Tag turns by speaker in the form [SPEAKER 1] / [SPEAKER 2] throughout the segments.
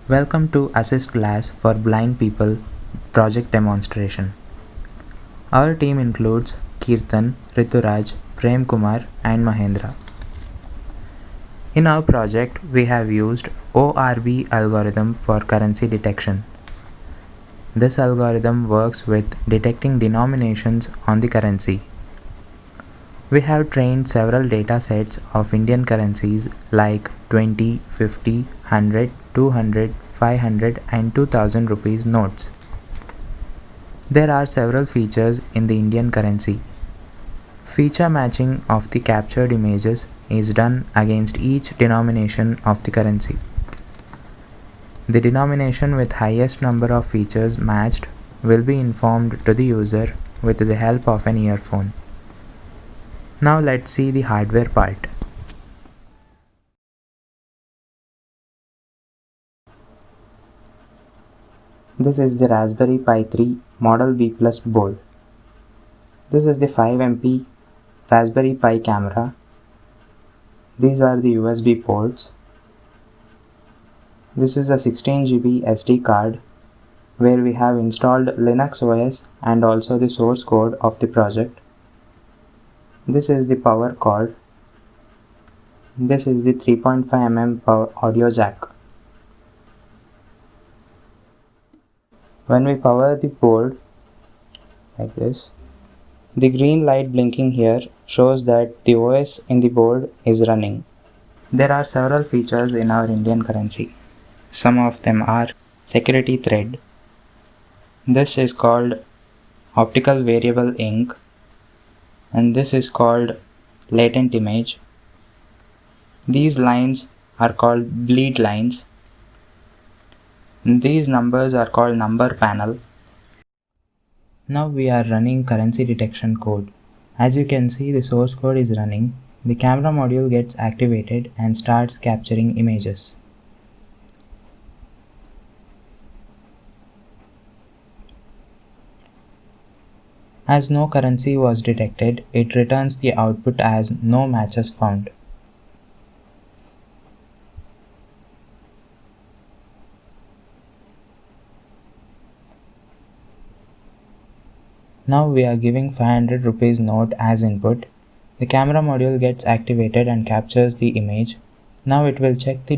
[SPEAKER 1] Welcome to Assist Class for Blind People project demonstration. Our team includes Kirtan, Rituraj, Prem Kumar and Mahendra. In our project, we have used ORB algorithm for currency detection. This algorithm works with detecting denominations on the currency. We have trained several data sets of Indian currencies like 20, 50, 100, 200, 500 and 2000 rupees notes. There are several features in the Indian currency. Feature matching of the captured images is done against each denomination of the currency. The denomination with highest number of features matched will be informed to the user with the help of an earphone. Now let's see the hardware part. This is the Raspberry Pi 3 Model B Plus board. This is the 5MP Raspberry Pi camera. These are the USB ports. This is a 16GB SD card where we have installed Linux OS and also the source code of the project. This is the power cord. This is the 3.5mm power audio jack. When we power the board like this, the green light blinking here shows that the OS in the board is running. There are several features in our Indian currency. Some of them are security thread. This is called optical variable ink, and this is called latent image. These lines are called bleed lines. These numbers are called number panel. Now we are running currency detection code. As you can see, the source code is running. The camera module gets activated and starts capturing images. As no currency was detected, it returns the output as no matches found. Now we are giving 500 rupees note as input. The camera module gets activated and captures the image. Now it will check the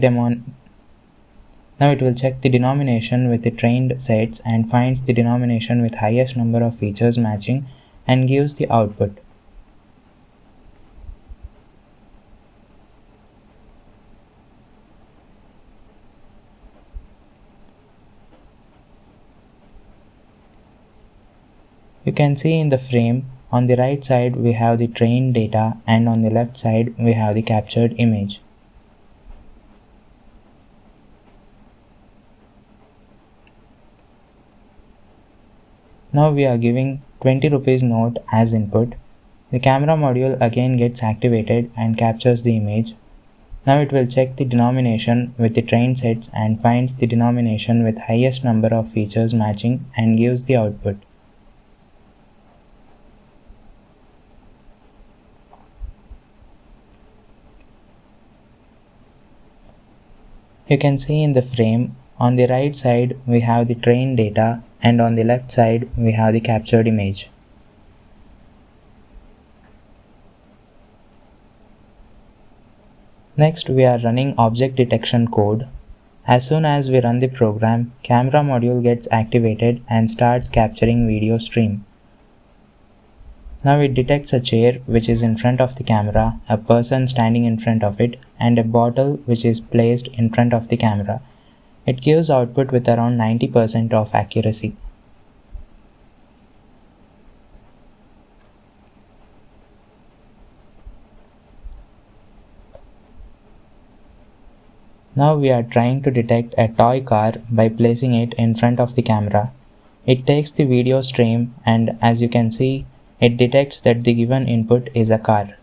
[SPEAKER 1] denomination with the trained sets and finds the denomination with highest number of features matching and gives the output. You can see in the frame, on the right side we have the trained data and on the left side we have the captured image. Now we are giving 20 rupees note as input. The camera module again gets activated and captures the image. Now it will check the denomination with the trained sets and finds the denomination with highest number of features matching and gives the output. You can see in the frame, on the right side we have the trained data and on the left side we have the captured image. Next we are running object detection code. As soon as we run the program, camera module gets activated and starts capturing video stream. Now it detects a chair which is in front of the camera, a person standing in front of it, and a bottle which is placed in front of the camera. It gives output with around 90% of accuracy. Now we are trying to detect a toy car by placing it in front of the camera. It takes the video stream and as you can see, it detects that the given input is a car.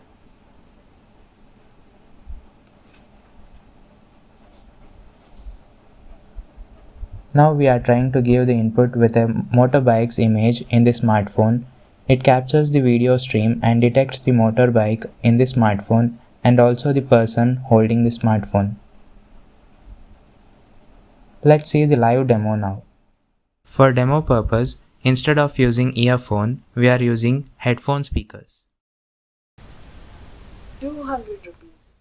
[SPEAKER 1] Now we are trying to give the input with a motorbike's image in the smartphone. It captures the video stream and detects the motorbike in the smartphone and also the person holding the smartphone. Let's see the live demo now. For demo purpose, instead of using earphone, we are using headphone speakers.
[SPEAKER 2] 200 rupees,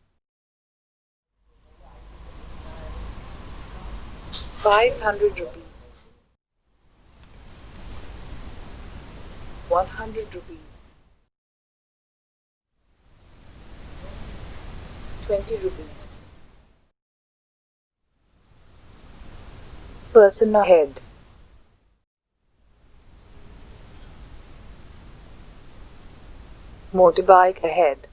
[SPEAKER 2] 500 rupees, 100 rupees, 20 rupees. Person ahead. Motorbike ahead.